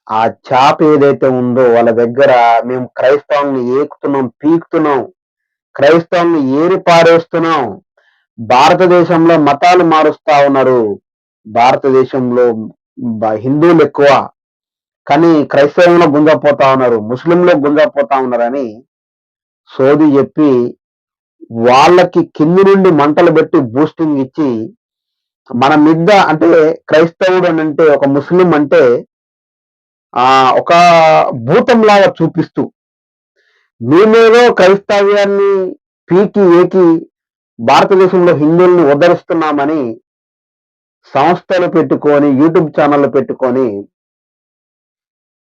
ఆ చేప ఏదైతే ఉందో వాళ్ళ దగ్గర మేము క్రైస్తవుల్ని ఏకుతున్నాం, పీకుతున్నాం, క్రైస్తవుల్ని ఏరి పారేస్తున్నాం, భారతదేశంలో మతాలు మారుస్తా ఉన్నారు, భారతదేశంలో హిందువులు ఎక్కువ కానీ క్రైస్తవంలో గుంజపోతా ఉన్నారు, ముస్లింలో గుంజపోతా ఉన్నారని సోది చెప్పి వాళ్ళకి కింది నుండి మంటలు పెట్టి బూస్టింగ్ ఇచ్చి మన మిద్ద అంటే క్రైస్తవుడు అని అంటే ఒక ముస్లిం అంటే ఒక భూతంలాగా చూపిస్తూ మేమేదో క్రైస్తవ్యాన్ని పీకి ఏకి భారతదేశంలో హిందువుల్ని ఉద్ధరిస్తున్నామని సంస్థలు పెట్టుకొని యూట్యూబ్ ఛానళ్ళు పెట్టుకొని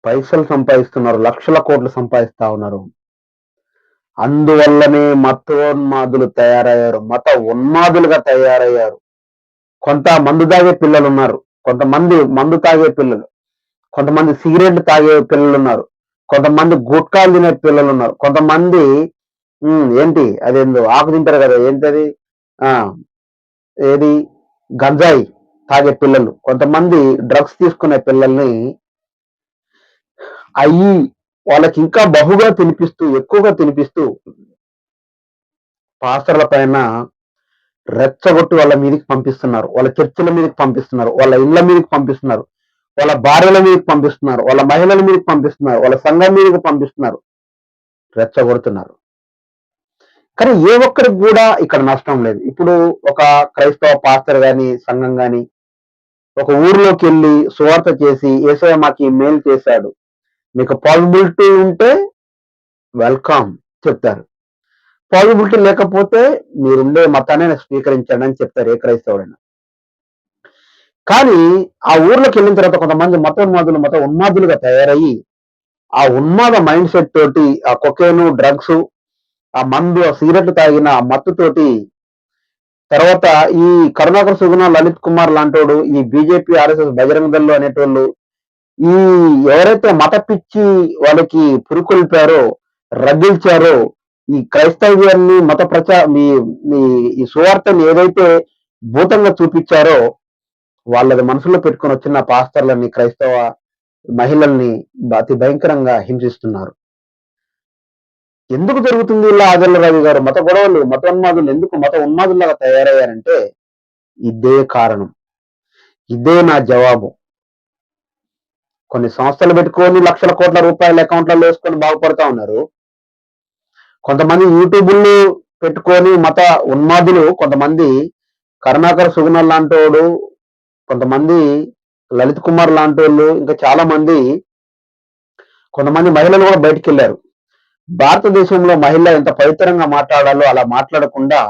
పైసలు సంపాదిస్తున్నారు, లక్షల కోట్లు సంపాదిస్తా ఉన్నారు. అందువల్లనే మతోన్మాదులు తయారయ్యారు, మత ఉన్మాదులుగా తయారయ్యారు. కొంత మందు తాగే పిల్లలు ఉన్నారు, కొంతమంది మందు తాగే పిల్లలు, కొంతమంది సిగరెట్ తాగే పిల్లలు ఉన్నారు, కొంతమంది గుట్కాలు తినే పిల్లలు ఉన్నారు, కొంతమంది ఏంటి అదేందో ఆకు తింటారు కదా, ఏంటది ఏది గంజాయి తాగే పిల్లలు, కొంతమంది డ్రగ్స్ తీసుకునే పిల్లల్ని అయ్యి వాళ్ళకి ఇంకా బహుగా తినిపిస్తూ, ఎక్కువగా తినిపిస్తూ పాస్టర్ల పైన రెచ్చగొట్టి వాళ్ళ మీదకి పంపిస్తున్నారు, వాళ్ళ చర్చిల మీదకి పంపిస్తున్నారు, వాళ్ళ ఇళ్ల మీదకి పంపిస్తున్నారు, వాళ్ళ భార్యల మీదకి పంపిస్తున్నారు, వాళ్ళ మహిళల మీదకి పంపిస్తున్నారు, వాళ్ళ సంఘం మీదకి పంపిస్తున్నారు, రెచ్చగొడుతున్నారు. కానీ ఏ ఒక్కరికి కూడా ఇక్కడ నష్టం లేదు. ఇప్పుడు ఒక క్రైస్తవ పాస్టర్ గాని, సంఘం గాని ఒక ఊర్లోకి వెళ్ళి సువార్త చేసి యేసయ్య మాకు ఈ మేలు చేశాడు, మీకు పాసిబిలిటీ ఉంటే వెల్కమ్ చెప్తారు, పాసిబిలిటీ లేకపోతే మీరుండే మతాన్ని స్వీకరించండి అని చెప్తారు ఏ క్రైస్తవుడైనా. కానీ ఆ ఊర్లోకి వెళ్ళిన తర్వాత కొంతమంది మత ఉన్మాదులుగా తయారయ్యి ఆ ఉన్మాద మైండ్ సెట్ తోటి ఆ కొకేను, డ్రగ్స్, ఆ మందు, ఆ సిగరెట్లు తాగిన ఆ మత్తుతోటి తర్వాత ఈ కరుణాకర్ సుగుణ, లలిత్ కుమార్ లాంటోడు, ఈ బీజేపీ, ఆర్ఎస్ఎస్, బజరంగ్ దళ్ళు అనేటోళ్ళు, ఈ ఎవరైతే మత పిచ్చి వాళ్ళకి పురుకొల్పారో, రగిల్చారో, ఈ క్రైస్తవ్యాన్ని మత ఈ సువార్తని ఏదైతే భూతంగా చూపించారో వాళ్ళది మనసులో పెట్టుకొని వచ్చిన పాస్టర్లని, క్రైస్తవ మహిళల్ని అతి భయంకరంగా హింసిస్తున్నారు. ఎందుకు జరుగుతుంది ఇలా? ఆదిలరాజు గారు, మత గొడవలు, మతోన్మాదులు ఎందుకు మత ఉన్మాదుల్లాగా తయారయ్యారంటే ఇదే కారణం. ఇదే నా జవాబు. కొన్ని సంస్థలు పెట్టుకొని లక్షల కోట్ల రూపాయల అకౌంట్లలో వేసుకొని బాగుపడతా ఉన్నారు. కొంతమంది యూట్యూబ్లు పెట్టుకొని మత ఉన్మాదులు, కొంతమంది కరుణాకర్ సుగుణల్ లాంటోడు, కొంతమంది లలిత్ కుమార్ లాంటోళ్ళు, ఇంకా చాలా మంది, కొంతమంది మహిళలు కూడా బయటికి వెళ్ళారు. భారతదేశంలో మహిళ ఎంత పవిత్రంగా మాట్లాడాలో అలా మాట్లాడకుండా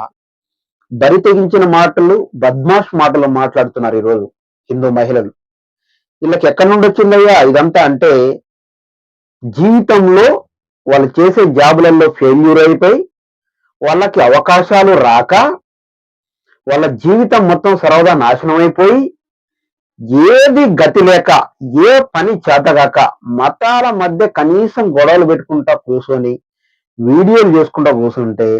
బరి తెగించిన మాటలు, బద్మాష్ మాటలు మాట్లాడుతున్నారు ఈరోజు హిందూ మహిళలు. వీళ్ళకి ఎక్కడి నుండి వచ్చిందయ్యా ఇదంతా అంటే, జీవితంలో వాళ్ళు చేసే జాబులలో ఫెయిల్యూర్ అయిపోయి, వాళ్ళకి అవకాశాలు రాక, వాళ్ళ జీవితం మొత్తం సర్వదా నాశనం అయిపోయి, ఏది గతి లేక, ఏ పని చేతగాక, మతాల మధ్య కనీసం గొడవలు పెట్టుకుంటా కూర్చొని వీడియోలు చేసుకుంటా కూర్చుంటే,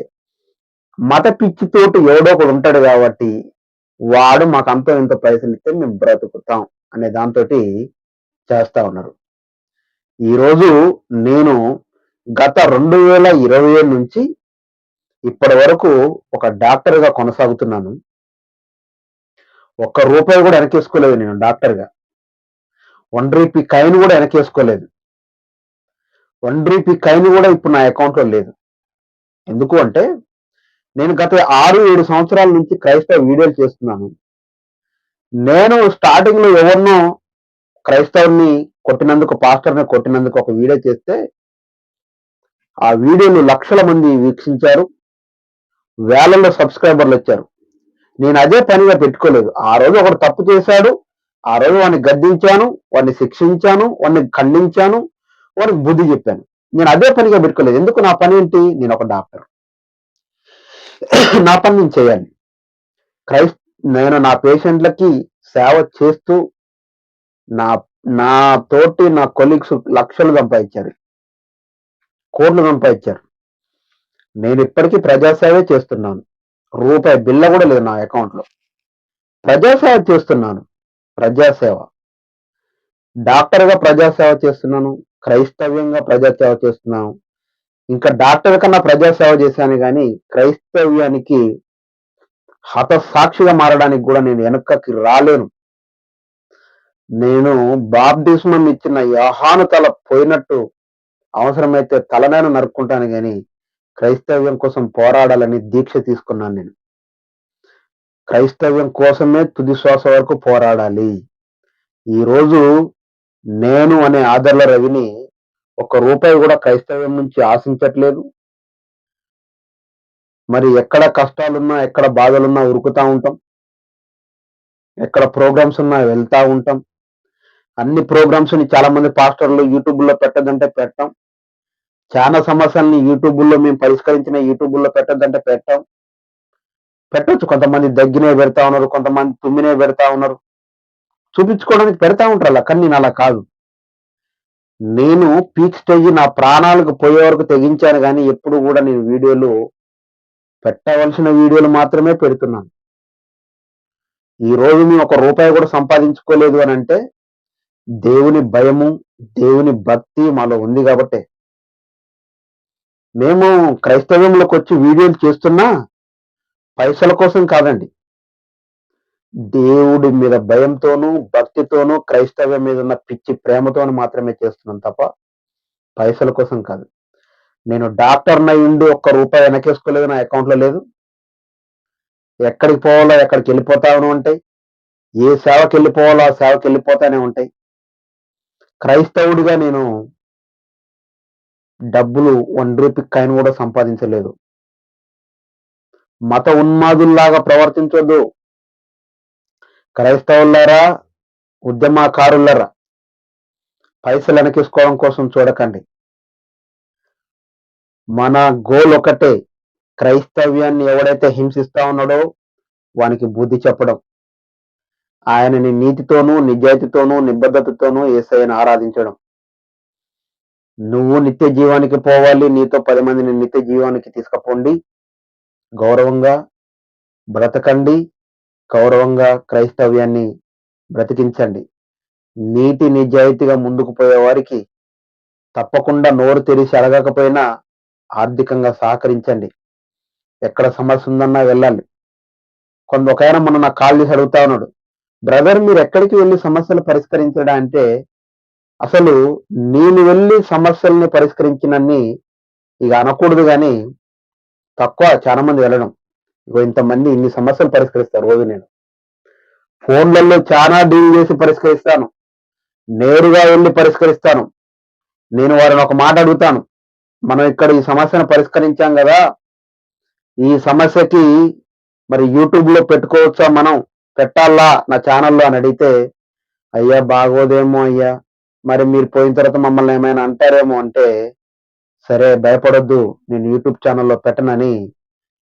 మత పిచ్చితోటి ఎవడో ఒకడు ఉంటాడు కాబట్టి వాడు మాకు అంత ఇంత పైసలు ఇస్తే మేము బ్రతుకుతాం అనే దాంతో చేస్తా ఉన్నారు. ఈరోజు నేను గత 2020 నుంచి ఇప్పటి వరకు ఒక డాక్టర్గా కొనసాగుతున్నాను. ఒక్క రూపాయి కూడా వెనకేసుకోలేదు నేను డాక్టర్గా. 1 రూపీ కాయిన్ కూడా వెనకేసుకోలేదు. 1 రూపీ కాయిన్ కూడా ఇప్పుడు నా అకౌంట్లో లేదు. ఎందుకు అంటే, నేను గత 6-7 సంవత్సరాల నుంచి క్రైస్తవ వీడియోలు చేస్తున్నాను. నేను స్టార్టింగ్ లో ఎవరినో క్రైస్తవుని కొట్టినందుకు, పాస్టర్ని కొట్టినందుకు ఒక వీడియో చేస్తే ఆ వీడియోలు లక్షల మంది వీక్షించారు, వేలలో సబ్స్క్రైబర్లు వచ్చారు. నేను అదే పనిగా పెట్టుకోలేదు. ఆ రోజు ఒకడు తప్పు చేశాడు, ఆ రోజు వాడిని గద్దించాను, వాడిని శిక్షించాను, వాడిని ఖండించాను, వాడికి బుద్ధి చెప్పాను. నేను అదే పనిగా పెట్టుకోలేదు. ఎందుకు? నా పని ఏంటి? నేను ఒక డాక్టర్, నా పని నేను చేయాలి. నేను నా పేషెంట్లకి సేవ చేస్తూ నా నా తోటి నా కొలీగ్స్ లక్షలు సంపాదించారు, కోట్లు సంపాదించారు. నేను ఇప్పటికీ ప్రజాసేవే చేస్తున్నాను. రూపాయి బిల్ల కూడా లేదు నా అకౌంట్లో. ప్రజాసేవ చేస్తున్నాను. ప్రజాసేవ, డాక్టర్గా ప్రజాసేవ చేస్తున్నాను, క్రైస్తవ్యంగా ప్రజాసేవ చేస్తున్నాను. ఇంకా డాక్టర్ కన్నా ప్రజాసేవ చేశాను కానీ క్రైస్తవ్యానికి హతసాక్షిగా మారడానికి కూడా నేను వెనక్కి రాలేను. నేను బాప్టిస్మం ఇచ్చిన యోహాను తల పోయినట్టు అవసరమైతే తలనైనా నరుక్కుంటాను కానీ క్రైస్తవ్యం కోసం పోరాడాలని దీక్ష తీసుకున్నాను. నేను క్రైస్తవ్యం కోసమే తుది శ్వాస వరకు పోరాడాలి. ఈరోజు నేను అనే ఆదర్ల రవిని ఒక్క రూపాయి కూడా క్రైస్తవ్యం నుంచి ఆశించట్లేదు. మరి ఎక్కడ కష్టాలున్నా, ఎక్కడ బాధలున్నా ఉరుకుతా ఉంటాం, ఎక్కడ ప్రోగ్రామ్స్ ఉన్నా వెళ్తా ఉంటాం. అన్ని ప్రోగ్రామ్స్ ని చాలా మంది పాస్టర్లు యూట్యూబ్లో పెట్టదంటే పెట్టాం. చాలా సమస్యల్ని యూట్యూబ్లో మేము పరిష్కరించిన యూట్యూబ్లో పెట్టద్దంటే పెట్టొచ్చు. కొంతమంది దగ్గినే పెడతా ఉన్నారు, కొంతమంది తుమ్మినే పెడతా ఉన్నారు, చూపించుకోవడానికి పెడతా ఉంటారు అలా. కానీ నేను అలా కాదు. నేను పీక్ స్టేజ్ నా ప్రాణాలకు పోయే వరకు తెగించాను కానీ ఎప్పుడు కూడా నేను వీడియోలు పెట్టవలసిన వీడియోలు మాత్రమే పెడుతున్నాను. ఈ రోజు మేము 1 రూపాయి కూడా సంపాదించుకోలేదు అని అంటే దేవుని భయము, దేవుని భక్తి మాలో ఉంది కాబట్టి. మేము క్రైస్తవ్యంలోకి వచ్చి వీడియోలు చేస్తున్నా పైసల కోసం కాదండి. దేవుడి మీద భయంతోనూ, భక్తితోనూ, క్రైస్తవ్యం మీద ఉన్న పిచ్చి ప్రేమతోనూ మాత్రమే చేస్తున్నాం తప్ప పైసల కోసం కాదు. నేను డాక్టర్ అయ్యుండి 1 రూపాయి వెనకేసుకోలేదు, నా అకౌంట్లో లేదు. ఎక్కడికి పోవాలో ఎక్కడికి వెళ్ళిపోతాను ఉంటాయి, ఏ సేవకి వెళ్ళిపోవాలో ఆ సేవకి వెళ్ళిపోతానే ఉంటాయి. క్రైస్తవుడిగా నేను డబ్బులు 1 రూపీ కాయిన్ కూడా సంపాదించలేదు. మత ఉన్మాదుల్లాగా ప్రవర్తించొద్దు. క్రైస్తవులారా, ఉద్యమకారులరా, పైసలు వెనకేసుకోవడం కోసం చూడకండి. మన గోల్ ఒకటే, క్రైస్తవ్యాన్ని ఎవడైతే హింసిస్తా ఉన్నాడో వానికి బుద్ధి చెప్పడం, ఆయనని నీతితోనూ, నిజాయితీతోనూ, నిబద్ధతతోనూ యేసయ్యను ఆరాధించడం. నువ్వు నిత్య జీవానికి పోవాలి, నీతో 10 మందిని నిత్య జీవానికి తీసుకుపోండి, గౌరవంగా బ్రతకండి, గౌరవంగా క్రైస్తవ్యాన్ని బ్రతికించండి. నీతి నిజాయితీగా ముందుకు పోయే వారికి తప్పకుండా నోరు తెరిచి అడగకపోయినా ఆర్థికంగా సహకరించండి. ఎక్కడ సమస్య ఉందన్నా వెళ్ళాలి. ఒక ఆయన మొన్న నాకు కాల్ చేసి అడుగుతా ఉన్నాడు, బ్రదర్ మీరు ఎక్కడికి వెళ్లి సమస్యలు పరిష్కరించడా అంటే, అసలు నేను వెళ్లి సమస్యల్ని పరిష్కరించినన్ని ఇక అనకూడదు గానీ, తక్కువ చాలా మంది వెళ్ళడం. ఇగో ఇంతమంది ఇన్ని సమస్యలు పరిష్కరిస్తారు రోజు నేను. ఫోన్‌లలో చానా డీల్ చేసి పరిష్కరిస్తాను. నేరుగా వెళ్లి పరిష్కరిస్తాను. నేను వారిని ఒక మాట అడుగుతాను. మనం ఇక్కడ ఈ సమస్యను పరిష్కరించాం గదా! ఈ సమస్యకి మరి యూట్యూబ్‌లో పెట్టుకోవచ్చా మనం? పెట్టాలా నా ఛానెల్‌లో అని అడిగితే, అయ్యా బాగోదేమో అయ్యా! మరి మీరు పోయిన తర్వాత మమ్మల్ని ఏమైనా అంటారేమో అంటే, సరే భయపడొద్దు. నేను యూట్యూబ్ ఛానెల్‌లో పెట్టనని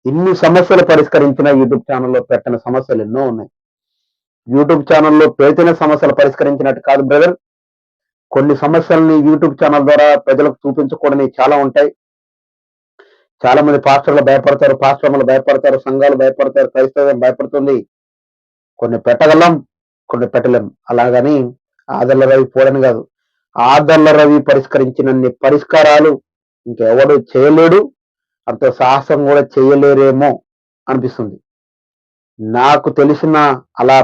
ఇన్ని సమస్యలు పరిష్కరించిన యూట్యూబ్ ఛానెల్‌లో పెట్టని సమస్యలు ఎన్నో ఉన్నాయి. యూట్యూబ్ ఛానెల్‌లో పెడితేనే సమస్యలు పరిష్కరించినట్టు కాదు బ్రదర్. కొన్ని సమస్యల్ని యూట్యూబ్ ఛానెల్ ద్వారా ప్రజలకు చూపించకూడనివి చాలా ఉంటాయి. చాలా మంది పాస్టర్లు భయపడతారు, పాస్టర్లు భయపడతారు, సంఘాలు భయపడతారు, క్రైస్తవం భయపడుతుంది. కొన్ని పెట్టగలం, కొన్ని పెట్టలేం. అలాగని ఆదర్ల రవి పోడని కాదు. ఆదర్ల రవి పరిష్కరించినన్ని పరిష్కారాలు ఇంకెవడు చేయలేడు. అంత సాహసం కూడా చేయలేరేమో అనిపిస్తుంది. నాకు తెలిసిన అలా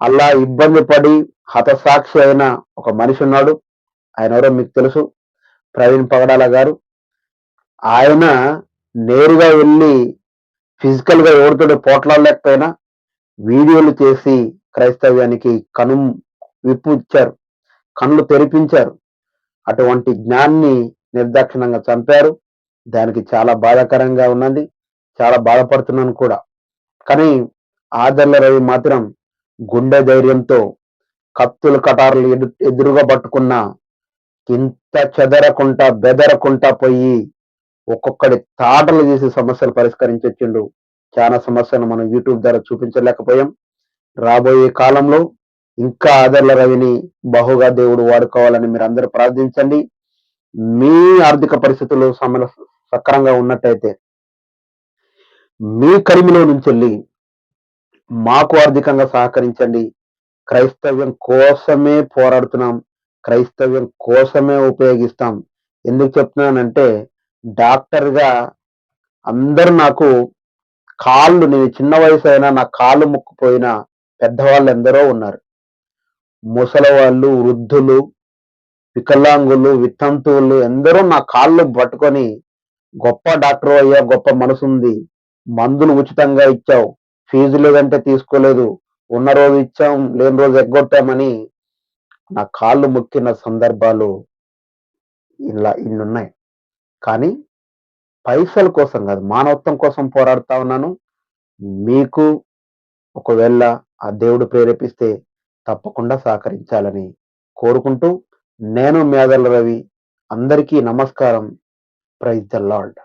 అలా ఇబ్బంది పడి హతసాక్షి అయిన ఒక మనిషి ఉన్నాడు. ఆయన ఎవరో మీకు తెలుసు. ప్రవీణ్ పగడాల గారు. ఆయన నేరుగా వెళ్లి ఫిజికల్‌గా ఎవరితోటి పోట్లాడలేకపోయినా వీడియోలు చేసి క్రైస్తవ్యానికి విప్పు ఇచ్చారు. కళ్ళు తెరిపించారు. అటువంటి జ్ఞాన్ని నిర్దాక్షిణ్యంగా చంపారు. దానికి చాలా బాధాకరంగా ఉన్నది. చాలా బాధపడుతున్నాను కూడా. కానీ ఆదర్ల రవి మాత్రం గుండె ధైర్యంతో కత్తులు కటార్లు ఎదురుగా పట్టుకున్న ఇంత చెదరకుంటా బెదరకుంటా పోయి ఒక్కొక్కడి తాటలు తీసి సమస్యలు పరిష్కరించొచ్చిండు. చాలా సమస్యలు మనం యూట్యూబ్ ద్వారా చూపించలేకపోయాం. రాబోయే కాలంలో ఇంకా ఆదర్ల రవిని బహుగా దేవుడు వాడుకోవాలని మీరందరూ ప్రార్థించండి. మీ ఆర్థిక పరిస్థితులు సక్రంగా ఉన్నట్టయితే మీ కలిమిలో నుంచెళ్ళి మాకు ఆర్థికంగా సహకరించండి. క్రైస్తవ్యం కోసమే పోరాడుతున్నాం. క్రైస్తవ్యం కోసమే ఉపయోగిస్తాం. ఎందుకు చెప్తున్నానంటే డాక్టర్‌గా అందరూ నాకు నేను చిన్న వయసైనా నా కాళ్ళు మొక్కుపోయిన పెద్దవాళ్ళు ఎందరో ఉన్నారు. ముసలివాళ్ళు, వృద్ధులు, వికలాంగులు, వితంతువులు ఎందరో నా కాళ్ళు పట్టుకొని గొప్ప డాక్టరు అయ్యా! గొప్ప మనసుంది. మందులు ఉచితంగా ఇచ్చావు. ఫీజు లేదంటే తీసుకోలేదు. ఉన్న రోజు ఇచ్చాం, లేని రోజు ఎగ్గొట్టామని నా కాళ్ళు మొక్కిన సందర్భాలు ఇలా ఇన్నున్నాయి. కానీ పైసల కోసం కాదు, మానవత్వం కోసం పోరాడుతా ఉన్నాను. మీకు ఒకవేళ ఆ దేవుడు ప్రేరేపిస్తే తప్పకుండా సహకరించాలని కోరుకుంటూ, నేను మీ ఆదర్ల రవి. అందరికీ నమస్కారం. Praise the lord.